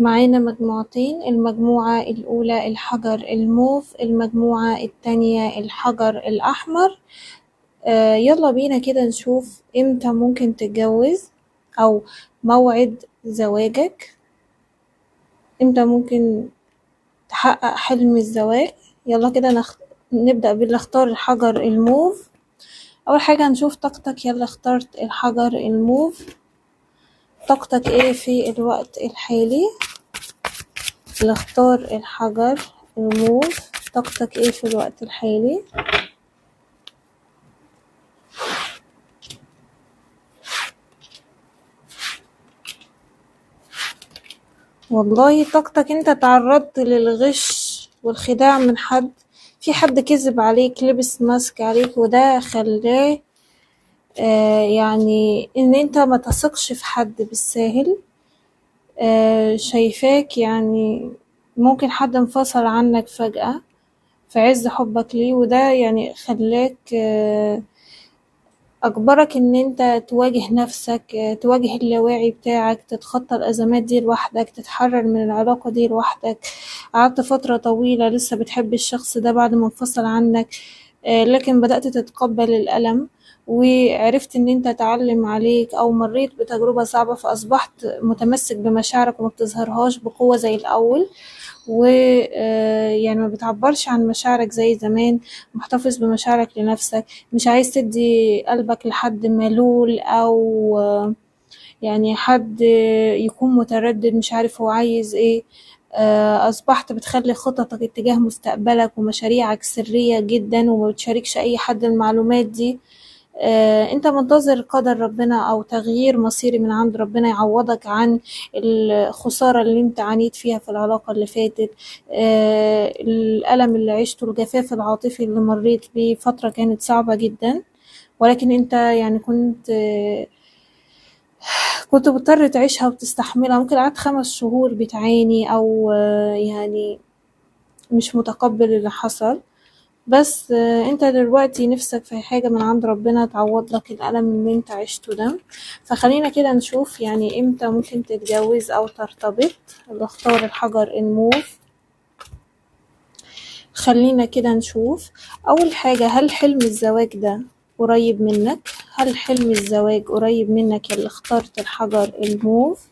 معانا مجموعتين، المجموعة الأولى الحجر الموف، المجموعة التانية الحجر الأحمر. يلا بينا كده نشوف امتى ممكن تتجوز أو موعد زواجك، امتى ممكن تحقق حلم الزواج. يلا كده نبدأ باللي اختار الحجر الموف. أول حاجة هنشوف طاقتك. يلا اخترت الحجر الموف، طاقتك ايه في الوقت الحالي؟ اللي اختار الحجر الموف طاقتك ايه في الوقت الحالي؟ والله طاقتك انت تعرضت للغش والخداع من حد، في حد كذب عليك، لبس ماسك عليك، وده خلاه يعني ان انت ما تثقش في حد بالساهل. شايفاك يعني ممكن حد انفصل عنك فجأة في عز حبك ليه، وده يعني خلاك أجبرك إن أنت تواجه نفسك، تواجه اللاواعي بتاعك، تتخطى الأزمات دي لوحدك، تتحرر من العلاقة دي لوحدك. قعدت فترة طويلة لسه بتحب الشخص ده بعد ما انفصل عنك، لكن بدأت تتقبل الألم وعرفت إن أنت تعلم عليك أو مريت بتجربة صعبة، فأصبحت متمسك بمشاعرك وما بتظهرهاش بقوة زي الأول، ويعني ما بتعبرش عن مشاعرك زي زمان، محتفظ بمشاعرك لنفسك، مش عايز تدي قلبك لحد ملول أو يعني حد يكون متردد مش عارف هو عايز ايه. أصبحت بتخلي خططك اتجاه مستقبلك ومشاريعك سرية جدا وما بتشاركش أي حد المعلومات دي. انت منتظر قدر ربنا او تغيير مصيري من عند ربنا يعوضك عن الخسارة اللي انت عانيت فيها في العلاقة اللي فاتت، الألم اللي عشته، الجفاف العاطفي اللي مريت بيه، فترة كانت صعبة جدا، ولكن انت يعني كنت مضطر تعيشها وتستحملها. ممكن قعدت 5 شهور بتعاني أو يعني مش متقبل اللي حصل، بس انت دلوقتي نفسك في حاجة من عند ربنا تعوض لك الألم اللي انت عشته ده. فخلينا كده نشوف يعني امتى ممكن تتجوز أو ترتبط. اللي اختار الحجر الموف، خلينا كده نشوف. أول حاجة، هل حلم الزواج ده قريب منك؟ هل حلم الزواج قريب منك يا اللي اخترت الحجر الموف؟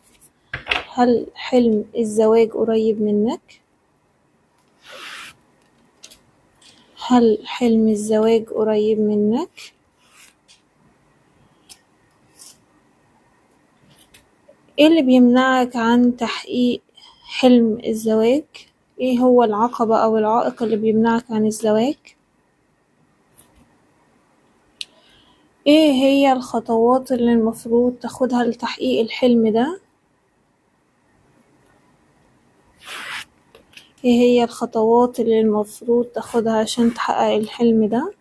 هل حلم الزواج قريب منك؟ هل حلم الزواج قريب منك؟ ايه اللي بيمنعك عن تحقيق حلم الزواج؟ ايه هو العقبة او العائق اللي بيمنعك عن الزواج؟ ايه هي الخطوات اللي المفروض تاخدها لتحقيق الحلم ده؟ ايه هي الخطوات اللي المفروض تاخدها عشان تحقق الحلم ده؟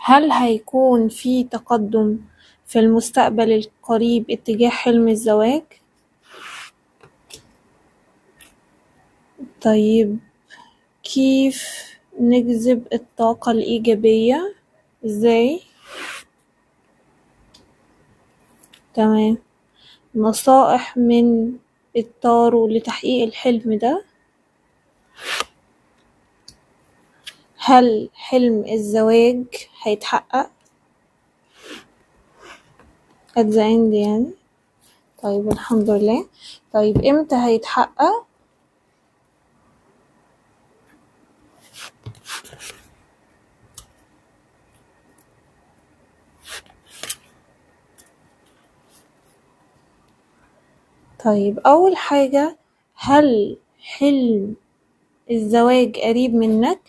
هل هيكون في تقدم في المستقبل القريب اتجاه حلم الزواج؟ طيب، كيف نجذب الطاقة الإيجابية؟ ازاي؟ تمام. نصائح من التارو لتحقيق الحلم ده. هل حلم الزواج هيتحقق at the end يعني؟ طيب الحمد لله. طيب امتى هيتحقق؟ طيب أول حاجة، هل حلم الزواج قريب منك؟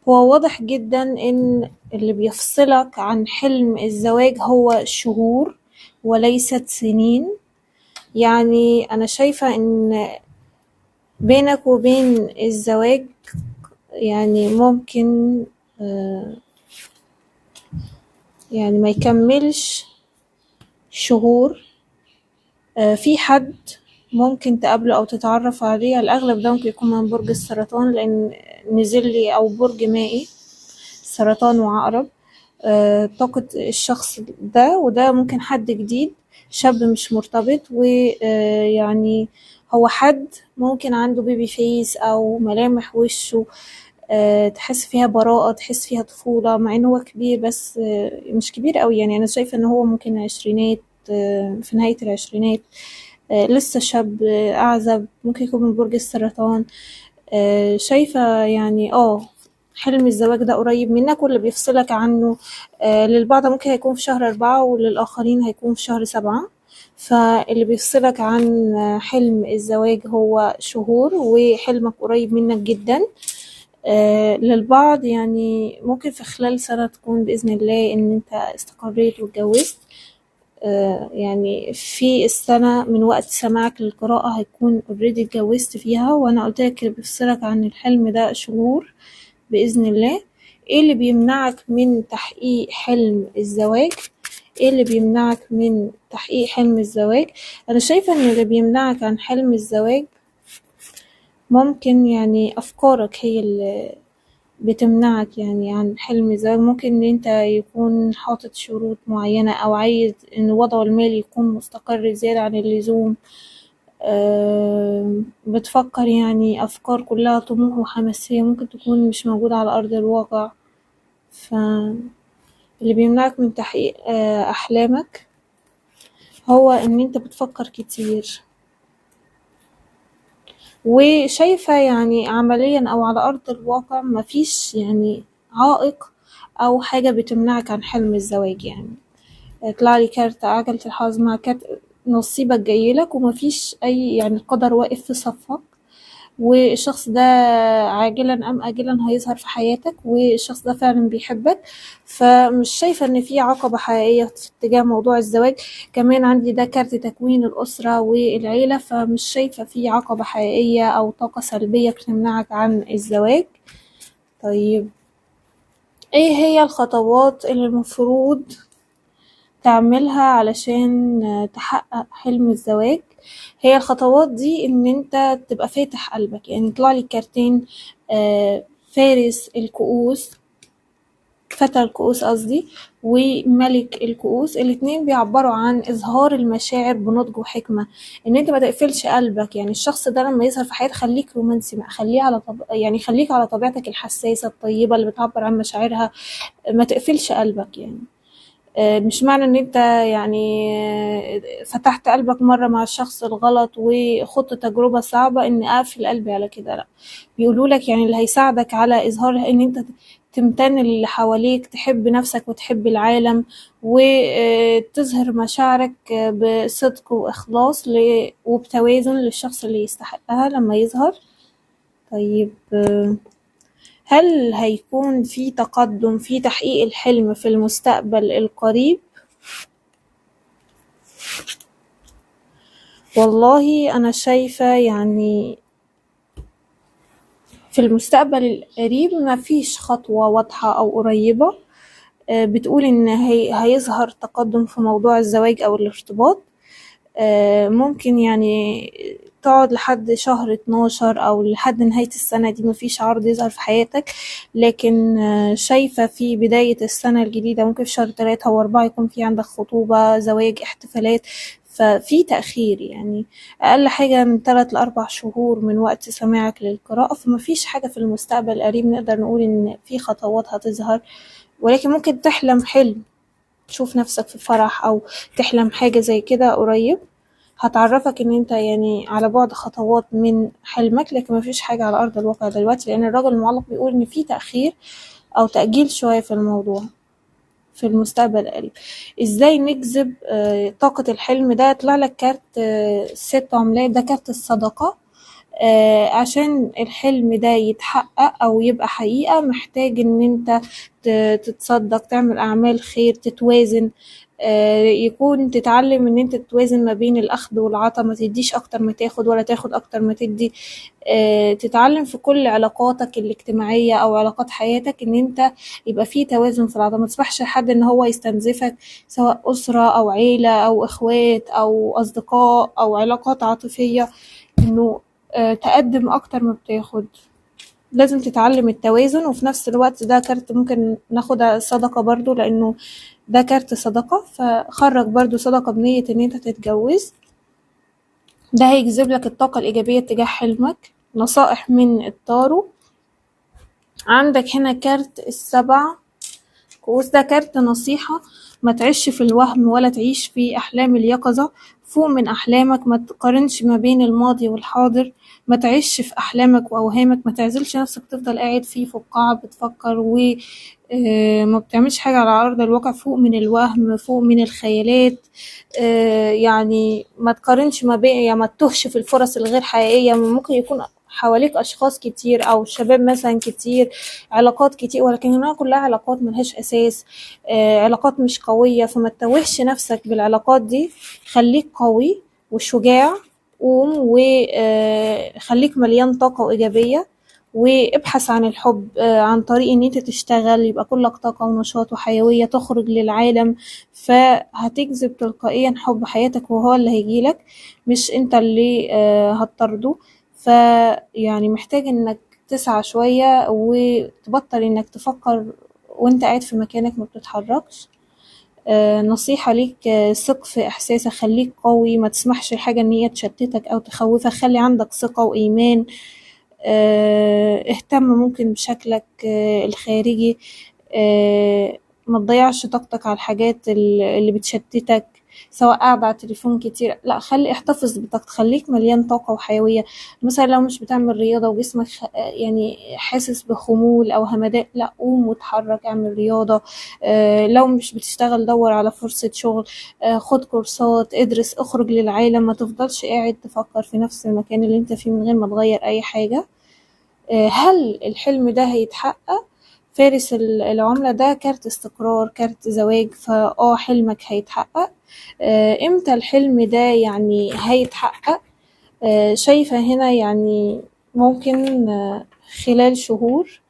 هو واضح جدا ان اللي بيفصلك عن حلم الزواج هو شهور وليست سنين. يعني انا شايفة ان بينك وبين الزواج يعني ممكن يعني ما يكملش شهور. في حد ممكن تقابله أو تتعرف عليه، الأغلب ده ممكن يكون من برج السرطان لأن نزل لي، أو برج مائي، سرطان وعقرب. طاقة الشخص ده، وده ممكن حد جديد شاب مش مرتبط، ويعني هو حد ممكن عنده بيبي فيس أو ملامح وشه تحس فيها براءة، تحس فيها طفولة، مع إن هو كبير بس مش كبير أوي. يعني أنا شايفة إن هو ممكن عشرينات، في نهاية العشرينات، لسه شاب أعزب، ممكن يكون من برج السرطان. شايفة يعني حلم الزواج ده قريب منك، واللي بيفصلك عنه للبعض ممكن هيكون في شهر 4 وللآخرين هيكون في شهر 7. فاللي بيفصلك عن حلم الزواج هو شهور، وحلمك قريب منك جدا. للبعض يعني ممكن في خلال سنة تكون بإذن الله إن أنت استقريت واتجوزت. يعني في السنة من وقت سماعك للقراءة هيكون already اتجوزت فيها، وأنا قلتلك اللي بيفصلك عن الحلم ده شهور بإذن الله. ايه اللي بيمنعك من تحقيق حلم الزواج؟ ايه اللي بيمنعك من تحقيق حلم الزواج؟ أنا شايفة إن اللي بيمنعك عن حلم الزواج ممكن يعني أفكارك هي اللي بتمنعك يعني عن حلم الزواج. ممكن إن أنت يكون حاطط شروط معينة، أو عايز إن وضعه المالي يكون مستقر زيادة عن اللزوم. بتفكر يعني أفكار كلها طموح وحماسية ممكن تكون مش موجودة على أرض الواقع. فاللي بيمنعك من تحقيق أحلامك هو إن أنت بتفكر كتير. وشايفة يعني عمليا أو على أرض الواقع مفيش يعني عائق أو حاجة بتمنعك عن حلم الزواج. يعني طلعلي كارت عجلة الحظ مع كارت نصيبك جايلك، ومفيش أي يعني القدر واقف في صفك، والشخص ده عاجلا أم آجلا هيظهر في حياتك، والشخص ده فعلا بيحبك. فمش شايفة إن في عقبة حقيقية في اتجاه موضوع الزواج. كمان عندي ده كارت تكوين الأسرة والعيلة، فمش شايفة في عقبة حقيقية أو طاقة سلبية بتمنعك عن الزواج. طيب، ايه هي الخطوات اللي المفروض تعملها علشان تحقق حلم الزواج؟ هي الخطوات دي ان انت تبقى فاتح قلبك. يعني يطلع لي كارتين، فارس الكؤوس، فتى الكؤوس قصدي، وملك الكؤوس. الاتنين بيعبروا عن اظهار المشاعر بنضج وحكمة، ان انت ما تقفلش قلبك. يعني الشخص ده لما يظهر في حياتك خليك رومانسي بقى، خليه على يعني خليك على طبيعتك الحساسة الطيبة اللي بتعبر عن مشاعرها، ما تقفلش قلبك. يعني مش معنى ان انت يعني فتحت قلبك مرة مع الشخص الغلط وخدت تجربة صعبة ان اقفل قلبي على كده، لا. بيقولولك يعني اللي هيساعدك على اظهار ان انت تمتن اللي حواليك، تحب نفسك وتحب العالم، وتظهر مشاعرك بصدق واخلاص وبتوازن للشخص اللي يستحقها لما يظهر. طيب، هل هيكون في تقدم في تحقيق الحلم في المستقبل القريب؟ والله أنا شايفة يعني في المستقبل القريب مفيش خطوة واضحة أو قريبة بتقول إن هيظهر تقدم في موضوع الزواج أو الارتباط. ممكن يعني تقعد لحد شهر 12 أو لحد نهاية السنة دي مفيش عرض يظهر في حياتك. لكن شايفة في بداية السنة الجديدة ممكن في شهر 3 أو 4 يكون في عندك خطوبة، زواج، احتفالات. ففي تأخير يعني أقل حاجة من 3 ل4 شهور من وقت سماعك للقراءة. فمفيش حاجة في المستقبل القريب نقدر نقول إن في خطوات هتظهر، ولكن ممكن تحلم حلم تشوف نفسك في فرح، أو تحلم حاجة زي كده قريب هتعرفك ان انت يعني على بعد خطوات من حلمك. لكن مفيش حاجة على ارض الواقع دلوقتي، لان الراجل المعلق بيقول ان في تأخير او تأجيل شوية في الموضوع في المستقبل القريب. ازاي نجذب طاقة الحلم ده؟ يطلع لك كارت 6 عملات، ده كارت الصدقة. عشان الحلم ده يتحقق او يبقى حقيقة محتاج ان انت تتصدق، تعمل اعمال خير، تتوازن. يكون تتعلم ان انت تتوازن ما بين الاخذ والعطاء، ما تديش اكتر ما تاخد ولا تاخد اكتر ما تدي. تتعلم في كل علاقاتك الاجتماعية او علاقات حياتك ان انت يبقى فيه توازن في العطاء. ما تسمحش لحد ان هو يستنزفك، سواء اسرة او عيلة او اخوات او اصدقاء او علاقات عاطفية، انه تقدم اكتر ما بتاخد. لازم تتعلم التوازن، وفي نفس الوقت ده كارت ممكن ناخدها صدقة برضو لأنه ده كارت صدقة، فخرج برضو صدقة بنية إن أنت تتجوز. ده هيجذب لك الطاقة الإيجابية تجاه حلمك. نصائح من التارو. عندك هنا كارت السبع كؤوس، ده كارت نصيحة: ما تعيش في الوهم ولا تعيش في أحلام اليقظة، فوق من أحلامك، ما تقارنش ما بين الماضي والحاضر، ما تعيش في أحلامك وأوهامك، ما تعزلش نفسك تفضل قاعد فيه فقاعة بتفكر ما بتعملش حاجة على أرض الواقع، فوق من الوهم، فوق من الخيالات. يعني ما تقارنش ما بين، يعني ما تتوهش في الفرص الغير حقيقية. ممكن يكون حواليك أشخاص كتير أو شباب مثلا كتير، علاقات كتير، ولكن هناك كلها علاقات ملهاش أساس، علاقات مش قوية، فما تتوهش نفسك بالعلاقات دي. خليك قوي وشجاع، قوم وخليك مليان طاقة وإيجابية، وابحث عن الحب عن طريق ان انت تشتغل، يبقى كلك طاقة ونشاط وحيوية، تخرج للعالم، فهتجذب تلقائيا حب حياتك، وهو اللي هيجيلك مش انت اللي هتطرده. فيعني محتاج انك تسعى شوية وتبطل انك تفكر وانت قاعد في مكانك ما بتتحركش. نصيحة ليك، ثق في احساسك، خليك قوي، ما تسمحش لحاجة ان هي تشتتك او تخوفك، خلي عندك ثقة وايمان. اهتم ممكن بشكلك الخارجي، ما تضيعش طاقتك على الحاجات اللي بتشتتك، سواء قاعد على التليفون كتير، لا، احتفظ بطاقتك، خليك مليان طاقة وحيوية. مثلا لو مش بتعمل رياضة وجسمك يعني حاسس بخمول أو همدان، لا، قوم واتحرك، اعمل رياضة. لو مش بتشتغل دور على فرصة شغل، خد كورسات، ادرس، اخرج للعالم، ما تفضلش قاعد تفكر في نفس المكان اللي انت فيه من غير ما تغير أي حاجة. هل الحلم ده هيتحقق؟ فارس العملة ده كارت استقرار، كارت زواج، حلمك هيتحقق. امتى الحلم ده يعني هيتحقق؟ شايفة هنا يعني ممكن خلال شهور،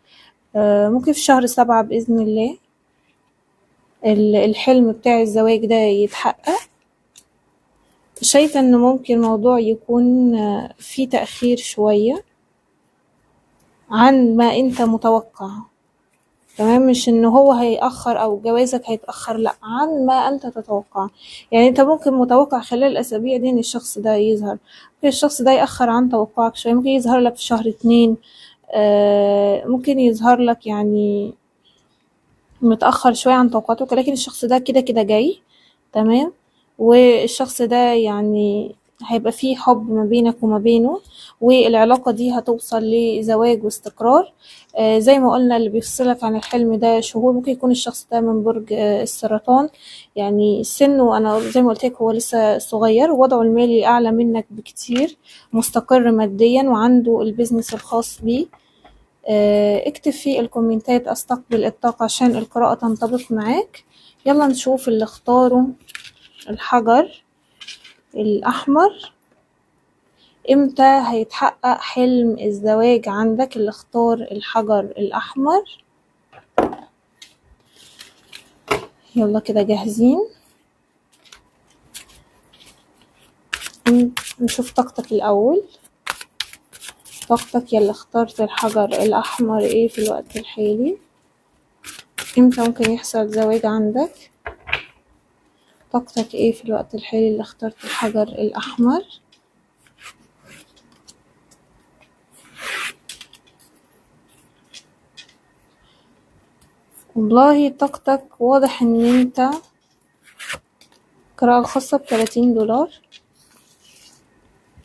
ممكن في شهر 7 بإذن الله الحلم بتاع الزواج ده يتحقق. شايفة ان ممكن الموضوع يكون فيه تأخير شوية عن ما انت متوقع. تمام، مش ان هو هيأخر او جوازك هيتأخر، لا، عن ما انت تتوقع. يعني انت ممكن متوقع خلال الاسابيع دي ان الشخص ده يظهر، ممكن الشخص ده يأخر عن توقعك شوية، ممكن يظهر لك في شهر 2، ممكن يظهر لك يعني متأخر شوية عن توقعاتك، لكن الشخص ده كده كده جاي. تمام، والشخص ده يعني هيبقى فيه حب ما بينك وما بينه، والعلاقة دي هتوصل لزواج واستقرار. زي ما قلنا اللي بيفصلك عن الحلم ده شهور، ممكن يكون الشخص ده من برج السرطان، يعني سنه أنا زي ما قلتلك هو لسه صغير، ووضعه المالي أعلى منك بكتير، مستقر ماديا وعنده البيزنس الخاص بيه. اكتب في الكومنتات استقبل الطاقة عشان القراءة تنطبق معاك. يلا نشوف اللي اختاروا الحجر الأحمر. امتى هيتحقق حلم الزواج عندك اللي اختار الحجر الأحمر؟ يلا كده جاهزين، نشوف طاقتك الأول. طاقتك يلا اخترت الحجر الأحمر ايه في الوقت الحالي؟ امتى ممكن يحصل زواج عندك؟ طاقتك ايه في الوقت الحالي اللي اخترت الحجر الأحمر؟ والله طاقتك واضح ان انت قراءة خاصة ب30 دولار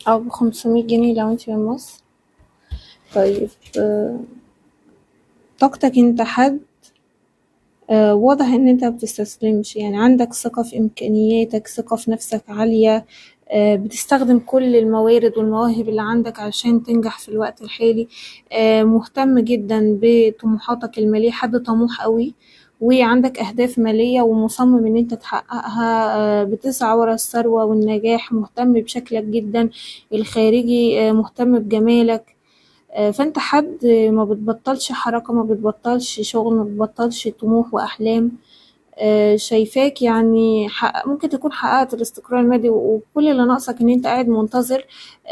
او ب500 جنيه لو انت من مصر. طيب، طاقتك انت حد واضح ان انت مبتستسلمش، يعني عندك ثقة في امكانياتك، ثقة في نفسك عالية، بتستخدم كل الموارد والمواهب اللي عندك عشان تنجح في الوقت الحالي. مهتم جدا بطموحاتك المالية، حد طموح قوي، وعندك أهداف مالية ومصمم إن أنت تحققها. بتسعى ورا الثروة والنجاح، مهتم بشكلك جدا الخارجي، مهتم بجمالك. فأنت حد ما بتبطلش حركة، ما بتبطلش شغل، ما بتبطلش طموح وأحلام. شايفاك يعني ممكن تكون حققت الاستقرار المادي وكل اللي ناقصك ان انت قاعد منتظر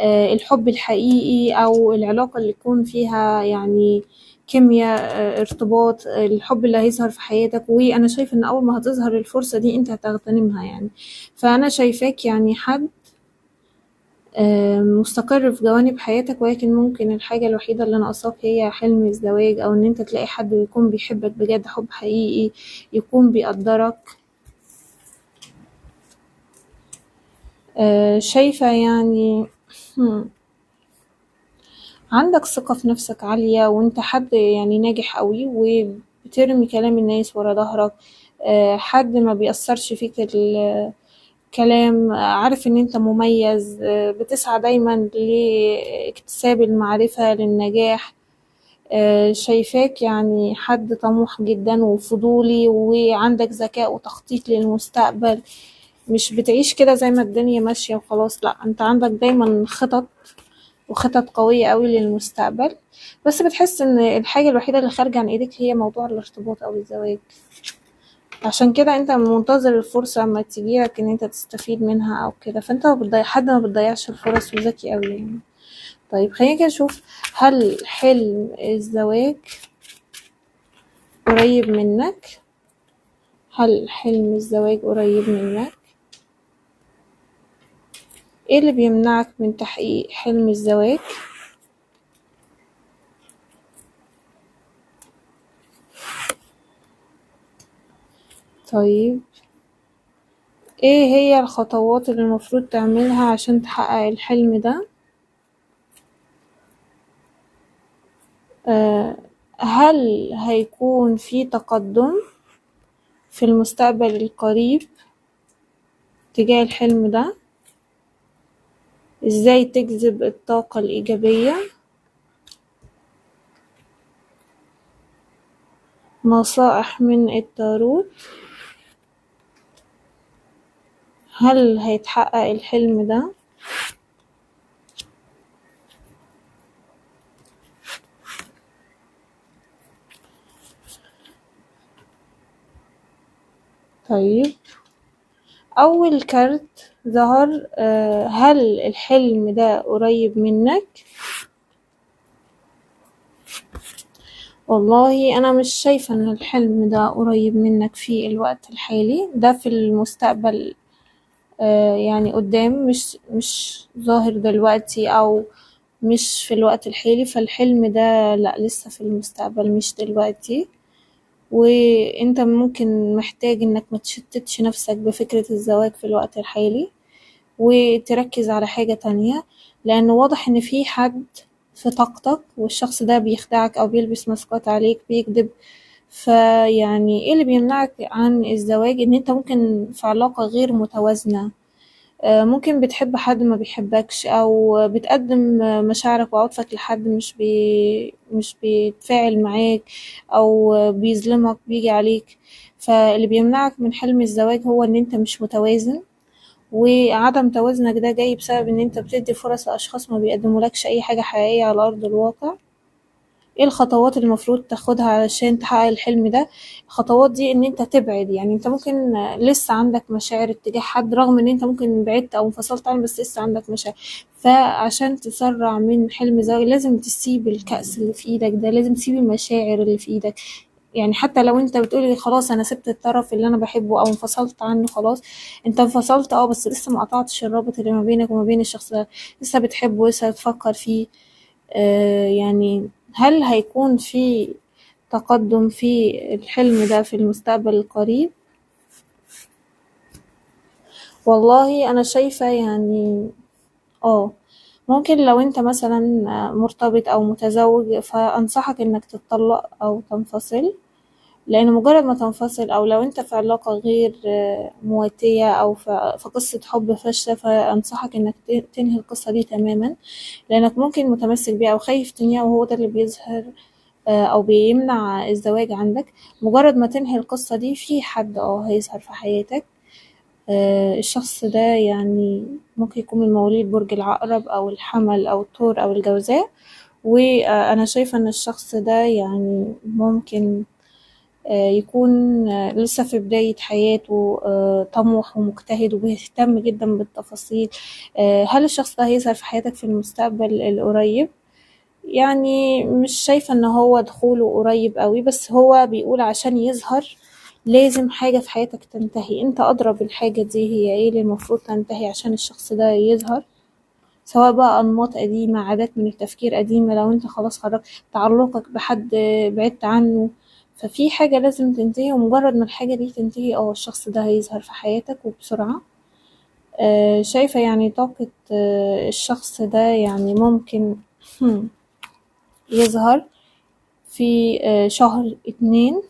الحب الحقيقي او العلاقة اللي يكون فيها يعني كيمياء ارتباط الحب اللي هيظهر في حياتك. وانا شايف ان اول ما هتظهر الفرصة دي انت هتغتنمها يعني. فانا شايفاك يعني حد مستقر في جوانب حياتك، ولكن ممكن الحاجة الوحيدة اللي ناقصاك هي حلم الزواج أو إن أنت تلاقي حد يكون بيحبك بجد حب حقيقي يكون بيقدرك. شايفة يعني عندك ثقة في نفسك عالية وأنت حد يعني ناجح قوي وبترمي كلام الناس ورا ظهرك. حد ما بيأثرش فيك الكلام، عارف ان انت مميز، بتسعى دايما لاكتساب المعرفة للنجاح. شايفاك يعني حد طموح جدا وفضولي وعندك ذكاء وتخطيط للمستقبل، مش بتعيش كده زي ما الدنيا ماشية وخلاص، لأ انت عندك دايما خطط وخطط قوية قوي للمستقبل. بس بتحس ان الحاجة الوحيدة اللي خارجة عن ايدك هي موضوع الارتباط او الزواج، عشان كده انت منتظر الفرصة اما تجيلك ان انت تستفيد منها او كده. فانت حد ما بتضيعش الفرص وذكي قوي يعني. طيب خلينا كده نشوف، هل حلم الزواج قريب منك؟ هل حلم الزواج قريب منك؟ ايه اللي بيمنعك من تحقيق حلم الزواج؟ طيب ايه هي الخطوات اللي المفروض تعملها عشان تحقق الحلم ده؟ هل هيكون في تقدم في المستقبل القريب تجاه الحلم ده؟ ازاي تجذب الطاقة الإيجابية؟ نصائح من التاروت، هل هيتحقق الحلم ده؟ طيب أول كارت ظهر، هل الحلم ده قريب منك؟ والله أنا مش شايفة إن الحلم ده قريب منك في الوقت الحالي ده، في المستقبل يعني قدام، مش ظاهر دلوقتي أو مش في الوقت الحالي. فالحلم ده لأ، لسه في المستقبل مش دلوقتي. وانت ممكن محتاج انك متشتتش نفسك بفكرة الزواج في الوقت الحالي وتركز على حاجة تانية، لأن واضح إن في حد في طاقتك والشخص ده بيخدعك أو بيلبس ماسكات عليك، بيكذب. فيعني ايه اللي بيمنعك عن الزواج؟ ان انت ممكن في علاقة غير متوازنة، ممكن بتحب حد ما بيحبكش او بتقدم مشاعرك وعاطفك لحد مش بيتفاعل معاك او بيظلمك بيجي عليك. فاللي بيمنعك من حلم الزواج هو ان انت مش متوازن، وعدم توازنك ده جاي بسبب ان انت بتدي فرص لاشخاص ما بيقدمولكش اي حاجة حقيقية على ارض الواقع. ايه الخطوات اللي المفروض تاخدها علشان تحقق الحلم ده؟ الخطوات دي ان انت تبعد، يعني انت ممكن لسه عندك مشاعر اتجاه حد رغم ان انت ممكن بعدت او انفصلت عنه، بس لسه عندك مشاعر. فعشان تسرع من حلم زواج لازم تسيب الكأس اللي في ايدك ده، لازم تسيب المشاعر اللي في ايدك. يعني حتى لو انت بتقولي خلاص انا سبت الطرف اللي انا بحبه او انفصلت عنه، خلاص انت انفصلت بس لسه ما قطعتش الرابط اللي ما بينك وما بين الشخص ده، لسه بتحبه لسه بتفكر فيه. يعني هل هيكون في تقدم في الحلم ده في المستقبل القريب؟ والله أنا شايفة يعني ممكن لو انت مثلا مرتبط أو متزوج فأنصحك انك تتطلق أو تنفصل، لأن مجرد ما تنفصل أو لو انت في علاقة غير مواتية أو في قصة حب فاشلة، فأنصحك انك تنهي القصة دي تماما، لأنك ممكن متمسك بيها أو خايف تنهيها، وهو ده اللي بيظهر أو بيمنع الزواج عندك. مجرد ما تنهي القصة دي في حد هيظهر في حياتك، الشخص ده يعني ممكن يكون من مواليد برج العقرب أو الحمل أو الثور أو الجوزاء. وأنا شايفة إن الشخص ده يعني ممكن يكون لسه في بداية حياته، طموح ومجتهد وبيهتم جدا بالتفاصيل. هل الشخص ده هيظهر في حياتك في المستقبل القريب؟ يعني مش شايفة ان هو دخوله قريب قوي، بس هو بيقول عشان يظهر لازم حاجة في حياتك تنتهي، انت أدرى بالحاجة دي هي ايه اللي المفروض تنتهي عشان الشخص ده يظهر، سواء بقى أنماط قديمة، عادات من التفكير قديمة، لو انت خلاص خرجت تعلقك بحد بعدت عنه، ففي حاجة لازم تنتهي، ومجرد ما الحاجة دي تنتهي الشخص ده هيظهر في حياتك وبسرعة. شايفة يعني طاقة الشخص ده يعني ممكن يظهر في شهر 2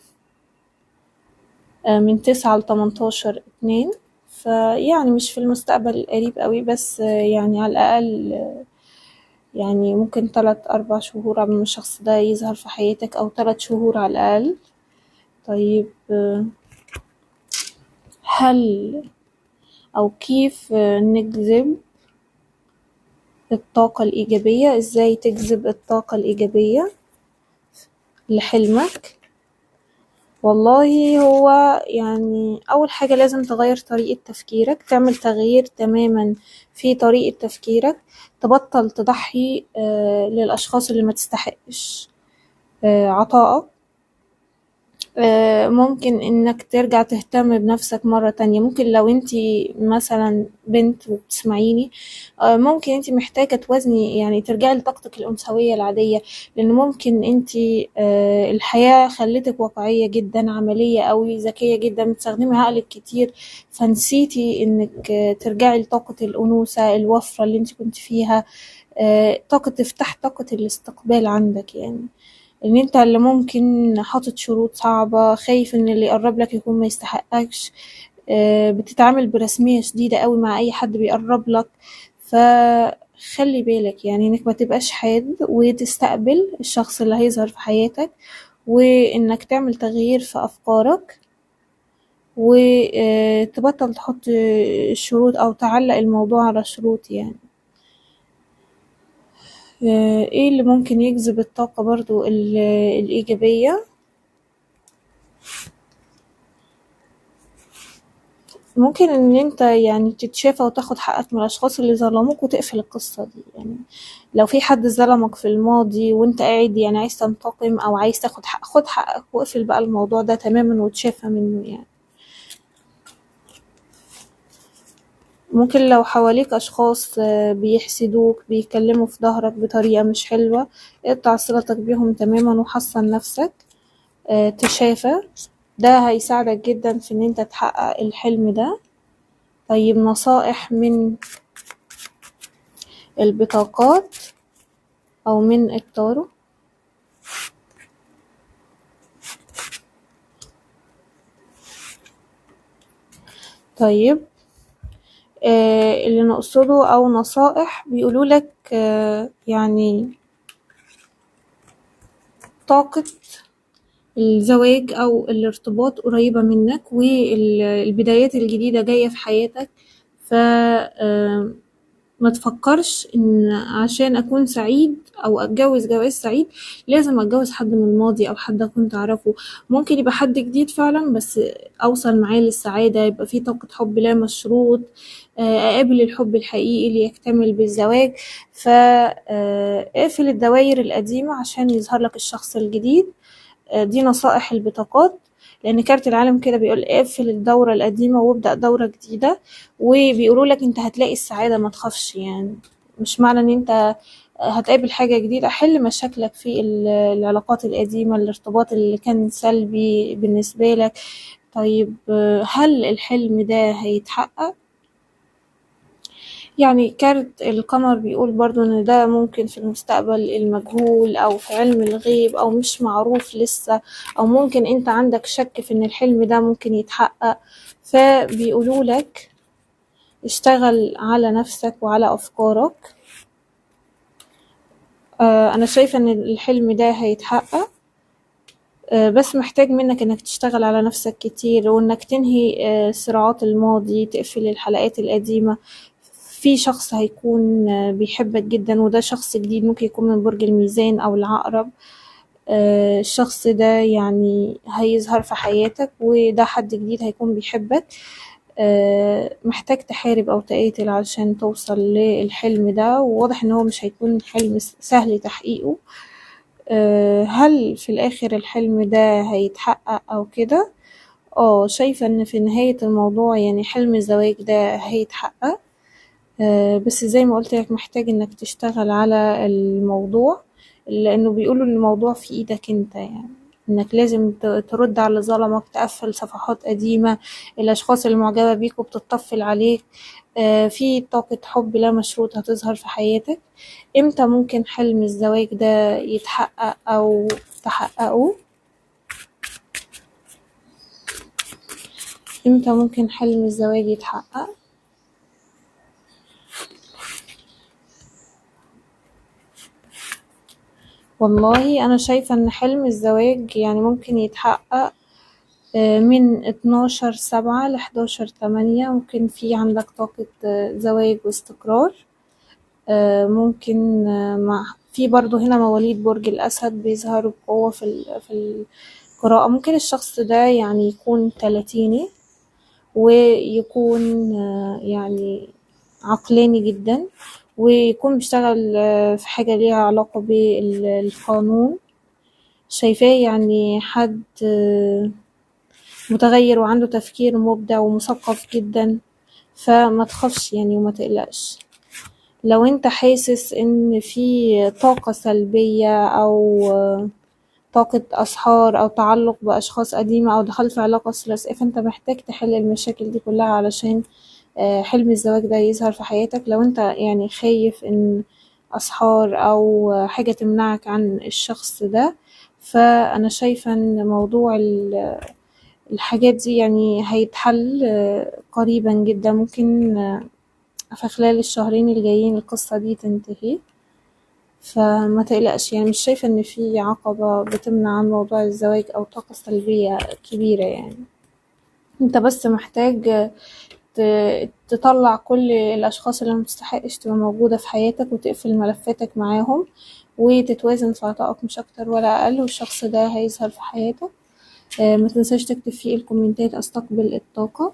من 9 ل18 2، فيعني مش في المستقبل القريب قوي، بس يعني على الأقل يعني ممكن 3 4 شهور قبل ما الشخص ده يظهر في حياتك، أو 3 شهور على الأقل. طيب هل أو كيف نجذب الطاقة الإيجابية؟ ازاي تجذب الطاقة الإيجابية لحلمك؟ والله هو يعني أول حاجة لازم تغير طريقة تفكيرك، تعمل تغيير تماما في طريقة تفكيرك، تبطل تضحي للأشخاص اللي ما تستحقش عطائك. ممكن انك ترجع تهتم بنفسك مرة تانية. ممكن لو انتي مثلا بنت وبتسمعيني، ممكن انتي محتاجة توازني، يعني ترجعي لطاقتك الأنثوية العادية، لأن ممكن انتي الحياة خلتك واقعية جدا، عملية أوي، ذكية جدا، بتستخدمي عقلك كتير، فنسيتي انك ترجعي لطاقة الأنوثة الوفرة اللي انتي كنت فيها، طاقة تفتح طاقة الاستقبال عندك، يعني ان انت اللي ممكن حاطط شروط صعبة، خايف ان اللي يقرب لك يكون ما يستحقكش، بتتعامل برسمية شديدة قوي مع اي حد بيقرب لك، فخلي بالك يعني انك ما تبقاش حاد وتستقبل الشخص اللي هيظهر في حياتك، وانك تعمل تغيير في افكارك، وتبطل تحط شروط او تعلق الموضوع على شروط. يعني ايه اللي ممكن يجذب الطاقة برضو الإيجابية؟ ممكن ان انت يعني تتشافى وتاخد حقك من الاشخاص اللي ظلموك وتقفل القصة دي. يعني لو في حد ظلمك في الماضي وانت قاعد يعني عايز تنتقم او عايز تاخد حق، خد حقك واقفل بقى الموضوع ده تماما وتشافى منه. يعني ممكن لو حواليك اشخاص بيحسدوك، بيكلموا في ظهرك بطريقة مش حلوة، اقطع صلتك بيهم تماما وحصن نفسك، تشافى، ده هيساعدك جدا في ان انت تحقق الحلم ده. طيب نصائح من البطاقات أو من التارو. طيب اللي نقصده أو نصائح بيقولولك يعني طاقة الزواج أو الارتباط قريبة منك، والبدايات الجديدة جاية في حياتك، ف ما تفكرش ان عشان اكون سعيد او اتجوز جواز سعيد لازم اتجوز حد من الماضي او حد كنت اعرفه. ممكن يبقى حد جديد فعلا، بس اوصل معاه للسعادة، يبقى فيه طاقة حب لا مشروط، اقابل الحب الحقيقي اللي يكتمل بالزواج. فاقفل الدواير القديمة عشان يظهر لك الشخص الجديد. دي نصائح البطاقات، لان كارت العالم كده بيقول اقفل الدورة القديمة وابدأ دورة جديدة، وبيقولوا لك انت هتلاقي السعادة، ما تخافش. يعني مش معنى ان انت هتقابل حاجة جديدة، حل مشاكلك في العلاقات القديمة، الارتباط اللي كان سلبي بالنسبة لك. طيب هل الحلم ده هيتحقق؟ يعني كارت القمر بيقول برضو ان ده ممكن في المستقبل المجهول او في علم الغيب او مش معروف لسه، او ممكن انت عندك شك في ان الحلم ده ممكن يتحقق، فبيقولوا لك اشتغل على نفسك وعلى افكارك. انا شايفة ان الحلم ده هيتحقق، بس محتاج منك انك تشتغل على نفسك كتير، وانك تنهي صراعات الماضي، تقفل الحلقات القديمة. في شخص هيكون بيحبك جدا، وده شخص جديد، ممكن يكون من برج الميزان او العقرب. الشخص ده يعني هيظهر في حياتك وده حد جديد هيكون بيحبك. محتاج تحارب أو تقاتل علشان توصل للحلم ده، وواضح إن هو مش هيكون حلم سهل تحقيقه. هل في الآخر الحلم ده هيتحقق أو كده؟ شايفة إن في نهاية الموضوع يعني حلم الزواج ده هيتحقق. بس زي ما قلت لك محتاج إنك تشتغل على الموضوع، لأنه بيقولوا إن الموضوع في إيدك أنت، يعني إنك لازم ترد على اللي ظلمك، تقفل صفحات قديمة، الأشخاص المعجبة بيك وبتطفل عليك. في طاقة حب لا مشروط هتظهر في حياتك. امتى ممكن حلم الزواج ده يتحقق أو تحققه؟ امتى ممكن حلم الزواج يتحقق؟ والله أنا شايفة إن حلم الزواج يعني ممكن يتحقق من 12/7 ل11/8. ممكن في عندك طاقة زواج واستقرار. ممكن في برضه هنا مواليد برج الأسد بيظهروا بقوة في القراءة. ممكن الشخص ده يعني يكون تلاتيني ويكون يعني عقلاني جدا، ويكون بيشتغل في حاجة ليها علاقة بالقانون. شايفاه يعني حد متغير وعنده تفكير مبدع ومثقف جدا، فما تخافش يعني وما تقلقش. لو انت حاسس ان في طاقة سلبية او طاقة اسحار او تعلق باشخاص قديمة او دخلت في علاقة ثلاثية، فانت محتاج تحل المشاكل دي كلها علشان حلم الزواج ده يظهر في حياتك. لو انت يعني خايف ان اسحار او حاجة تمنعك عن الشخص ده، فانا شايفة ان موضوع الحاجات دي يعني هيتحل قريبا جدا. ممكن في خلال الشهرين الجايين القصة دي تنتهي، فما تقلقش. يعني مش شايفة ان في عقبة بتمنع عن موضوع الزواج او طاقة سلبية كبيرة. يعني انت بس محتاج تطلع كل الاشخاص اللي متستحقش تبقى موجودة في حياتك وتقفل ملفاتك معاهم وتتوازن في عطائك مش اكتر ولا اقل، والشخص ده هيظهر في حياتك. ما تنساش تكتب فيه الكومنتات استقبل الطاقة.